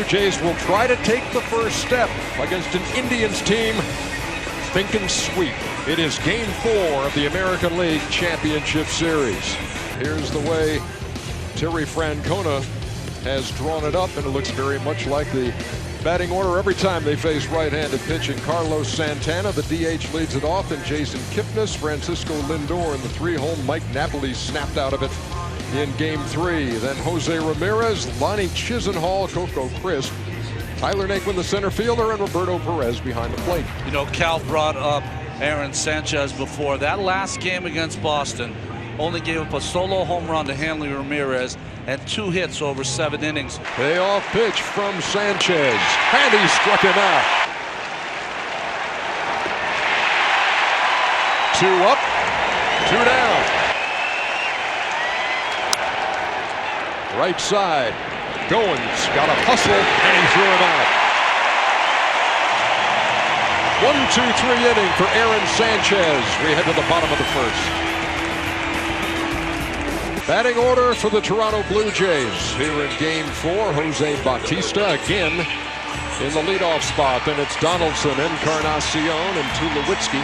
Jays will try to take the first step against an Indians team thinking sweep. It is Game 4 of the American League Championship Series. Here's the way Terry Francona has drawn it up, and it looks very much like the batting order every time they face right-handed pitching. Carlos Santana, the DH, leads it off, and Jason Kipnis, Francisco Lindor in the 3-home. Mike Napoli snapped out of it in Game 3. Then Jose Ramirez, Lonnie Chisenhall, Coco Crisp, Tyler Naquin, the center fielder, and Roberto Perez behind the plate. You know, Cal brought up Aaron Sanchez before. That last game against Boston only gave up a solo home run to Hanley Ramirez and 2 hits over 7 innings. Payoff pitch from Sanchez, and he struck him out. 2 up, 2 down. Right side, Goins got a hustle, and he threw him out. 1-2-3 inning for Aaron Sanchez. We head to the bottom of the first. Batting order for the Toronto Blue Jays here in Game 4. Jose Bautista again in the leadoff spot. Then it's Donaldson, Encarnacion, and Tulowitzki.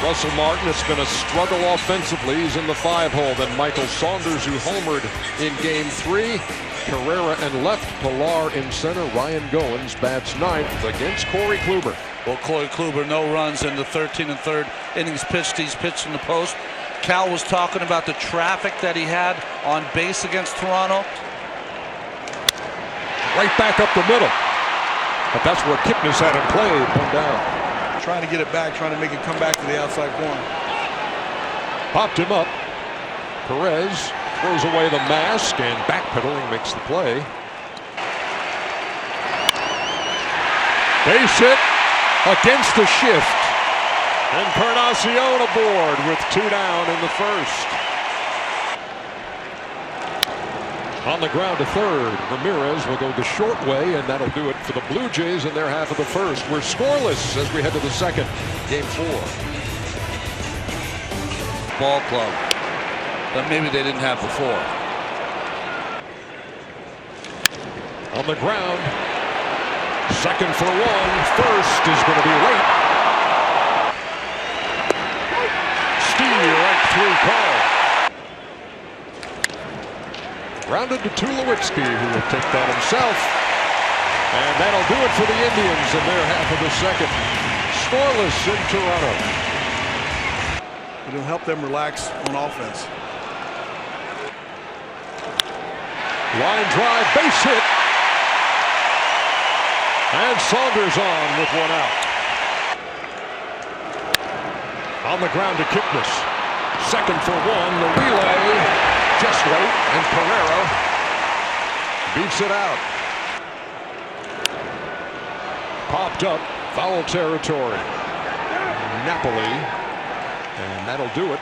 Russell Martin, it's been a struggle offensively. He's in the 5-hole. Then Michael Saunders, who homered in Game 3. Carrera and left, Pilar in center. Ryan Goins bats 9th against Corey Kluber. Well, Corey Kluber, no runs in the 13 and 3rd innings pitched. He's pitched in the post. Cal was talking about the traffic that he had on base against Toronto. Right back up the middle. But that's where Kipnis had him played. 1 down. Trying to get it back, trying to make it come back to the outside corner. Popped him up. Perez throws away the mask, and backpedaling makes the play. Base hit against the shift. Encarnacion aboard with 2 down in the first. On the ground to third, Ramirez will go the short way, and that'll do it for the Blue Jays in their half of the first. We're scoreless as we head to the second. Game 4. Ball club that maybe they didn't have before. On the ground, second for 1. First is going to be late. Right through call. Rounded to Tulowitzki, who will take that himself. And that'll do it for the Indians in their half of the second. Scoreless in Toronto. It'll help them relax on offense. Line drive, base hit. And Saunders on with 1 out. On the ground to Kipnis. Second for 1. The relay just late, and Carrera beats it out. Popped up, foul territory. Napoli, and that'll do it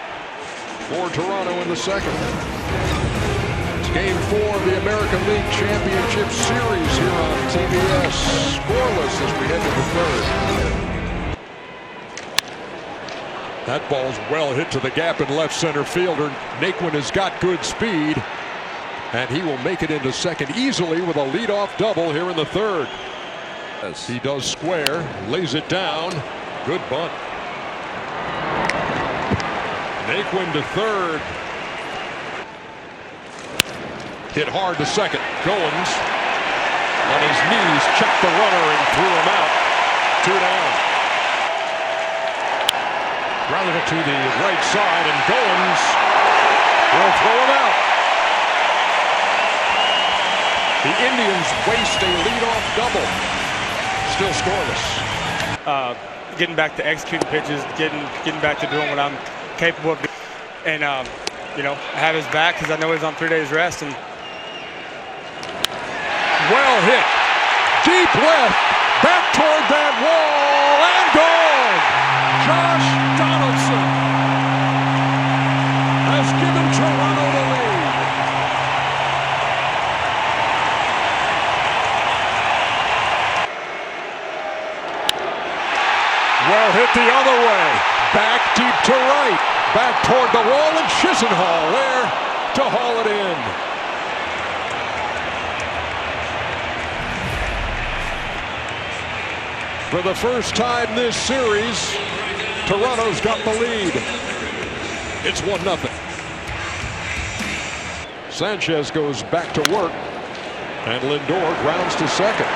for Toronto in the second. It's Game 4 of the American League Championship Series here on TBS. Scoreless as we head to the third. That ball's well hit to the gap in left center fielder. Naquin has got good speed, and he will make it into second easily with a leadoff double here in the third. As he does square, lays it down. Good bunt. Naquin to third. Hit hard to second. Goins on his knees, checked the runner and threw him out. 2 down. Grounded it to the right side, and Goins will throw him out. The Indians waste a leadoff double. Still scoreless. Getting back to executing pitches, getting back to doing what I'm capable of doing. And, you know, I have his back because I know he's on 3 days rest. And well hit. Deep left. Back toward that wall, and gone. Josh Donaldson has given Toronto the lead. Well hit the other way. Back deep to right. Back toward the wall, and Chisenhall there to haul it in. For the first time this series, Toronto's got the lead. It's 1-0. Sanchez goes back to work, and Lindor grounds to second.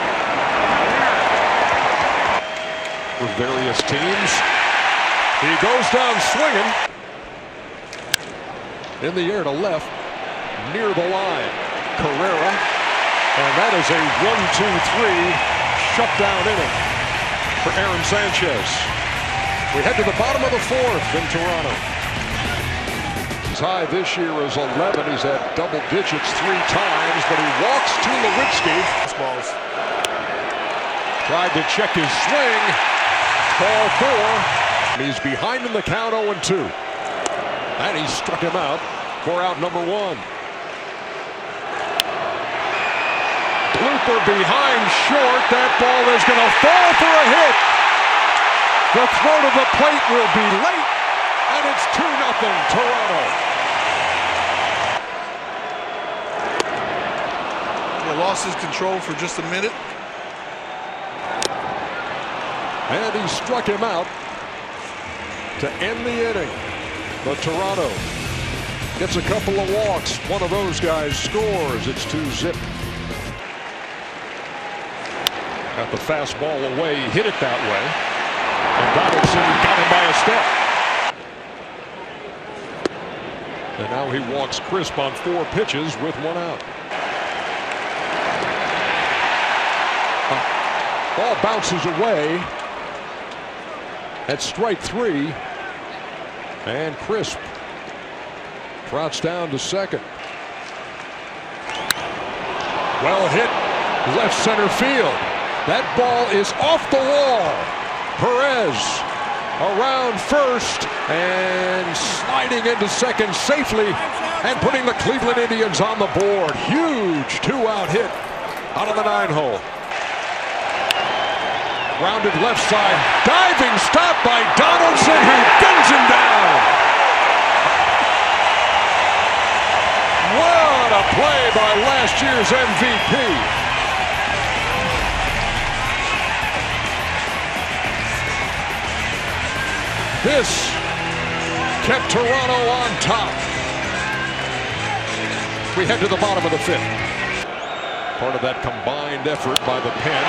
For various teams, he goes down swinging. In the air to left, near the line. Carrera, and that is a 1-2-3 shutdown inning for Aaron Sanchez. We head to the bottom of the fourth in Toronto. His high this year is 11. He's had double digits 3 times, but he walks Tulowitzki. Balls. Tried to check his swing. Ball 4. He's behind in the count 0-2. And he struck him out for out number 1. Blooper behind short. That ball is going to fall for a hit. The throw to the plate will be late, and it's 2-0 Toronto. He lost his control for just a minute. And he struck him out to end the inning. But Toronto gets a couple of walks. One of those guys scores. It's 2-0. Got the fastball away, hit it that way. And Donaldson got him by a step. And now he walks crisp on 4 pitches with 1 out. Ball bounces away at strike 3. And crisp trots down to second. Well hit left center field. That ball is off the wall. Perez around first and sliding into second safely and putting the Cleveland Indians on the board. Huge 2-out hit out of the 9-hole. Rounded left side, diving stop by Donaldson, who guns him down. What a play by last year's MVP. This kept Toronto on top. We head to the bottom of the 5th. Part of that combined effort by the pen.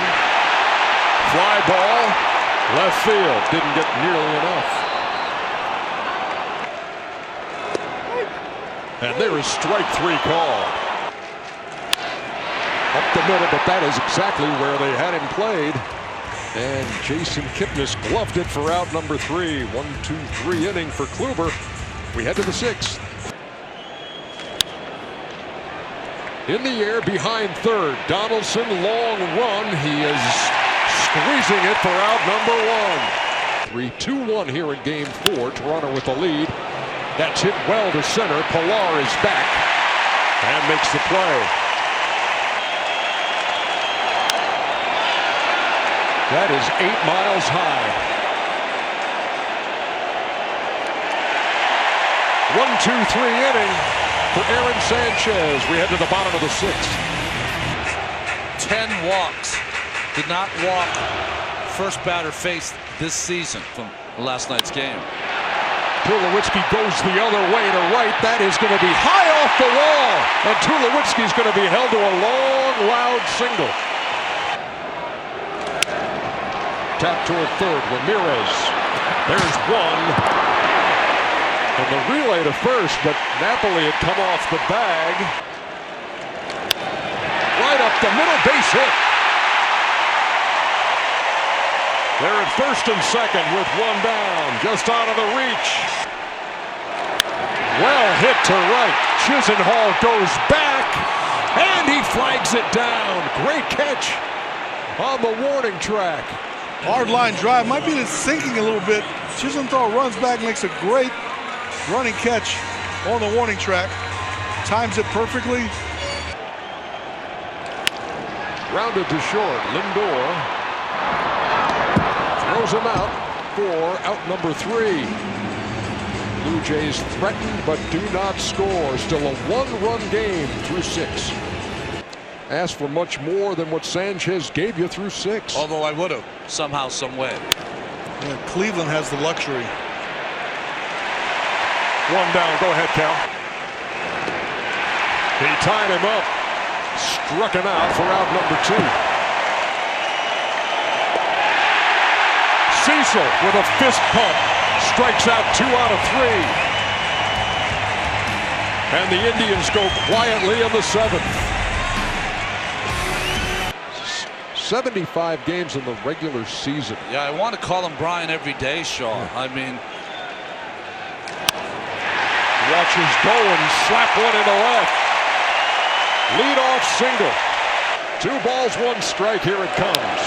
Fly ball, left field, didn't get nearly enough. And there is strike 3 called. Up the middle, but that is exactly where they had him played. And Jason Kipnis gloved it for out number 3. 1-2-3 inning for Kluber. We head to the 6th. In the air behind third. Donaldson, long run. He is squeezing it for out number 1. 3-2-1 here in game 4. Toronto with the lead. That's hit well to center. Pilar is back and makes the play. That is 8 miles high. 1-2-3 inning for Aaron Sanchez. We head to the bottom of the 6th. 10 walks. Did not walk first batter faced this season from last night's game. Tulowitzki goes the other way to right. That is going to be high off the wall. And Tulowitzki's going to be held to a long, loud single. Tap toward third. Ramirez. There's 1. And the relay to first, but Napoli had come off the bag. Right up the middle, base hit. They're at first and second with 1 down, just out of the reach. Well hit to right. Chisenhall goes back, and he flags it down. Great catch on the warning track. Hard line drive. Might be sinking a little bit. Chisenhall runs back, makes a great running catch on the warning track. Times it perfectly. Rounded to short. Lindor throws him out for out number 3. Blue Jays threatened but do not score. Still a 1-run game through 6. ask for much more than what Sanchez gave you through 6. Although I would have somehow, some way. Yeah, Cleveland has the luxury. 1 down. Go ahead, Cal. He tied him up. Struck him out for out number 2. Cecil with a fist pump. Strikes out 2 out of 3. And the Indians go quietly in the 7th. 75 games in the regular season. Yeah, I want to call him Brian every day, Shaw. I mean, Watches Goins slap one in the left. Lead-off single. 2 balls, 1 strike. Here it comes.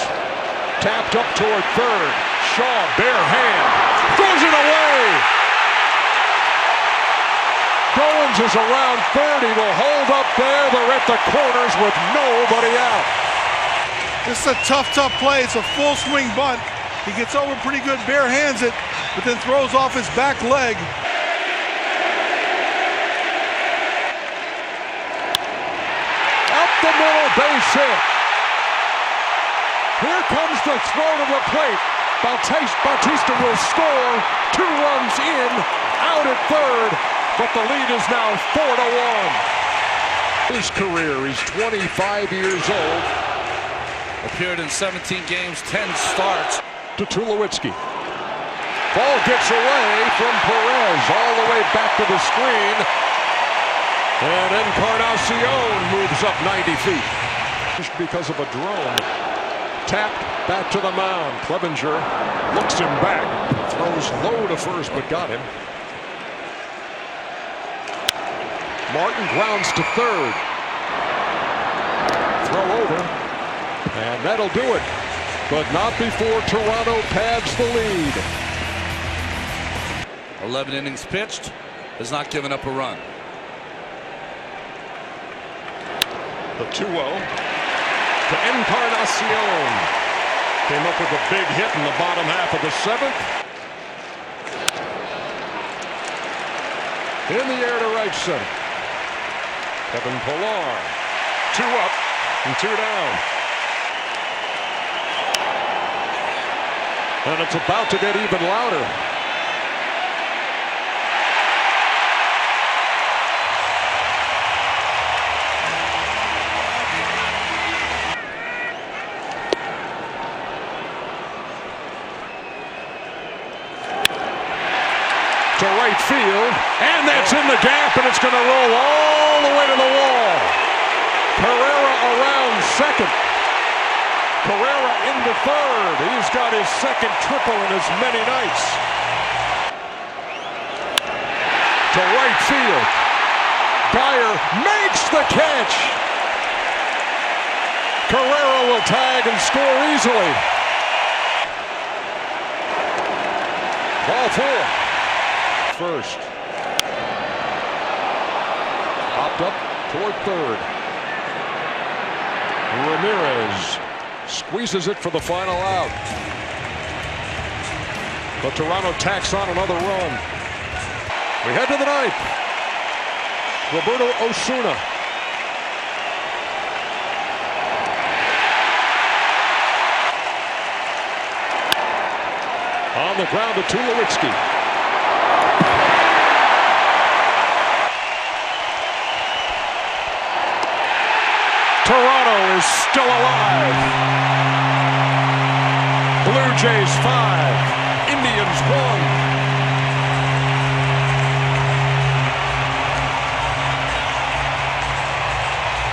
Tapped up toward third. Shaw, bare hand. Throws it away. Goins is around third. He will hold up there. They're at the corners with nobody out. This is a tough play. It's a full swing bunt. He gets over pretty good, bare hands it, but then throws off his back leg. The middle, base hit. Here comes the throw to the plate. Bautista will score. 2 runs in, out at third, but the lead is now 4-1. His career, he's 25 years old. appeared in 17 games, 10 starts. To Tulowitzki. Ball gets away from Perez all the way back to the screen. And Encarnacion moves up 90 feet. Because of a drone. Tapped back to the mound. Clevenger looks him back. Throws low to first, but got him. Martin grounds to third. Throw over. And that'll do it. But not before Toronto pads the lead. 11 innings pitched. Has not given up a run. The 2-0 to Encarnacion. Came up with a big hit in the bottom half of the 7th. In the air to right center. Kevin Pillar. 2 up and 2 down. And it's about to get even louder. To right field, and that's in the gap, and it's going to roll all the way to the wall. Carrera around second. Carrera into third. He's got his second triple in as many nights. To right field. Dyer makes the catch. Carrera will tag and score easily. Ball 4. First. Popped up toward third. Ramirez squeezes it for the final out. But Toronto tacks on another run. We head to the 9th. Roberto Osuna. On the ground to Tulowitzki. Toronto is still alive. Blue Jays 5, Indians 1.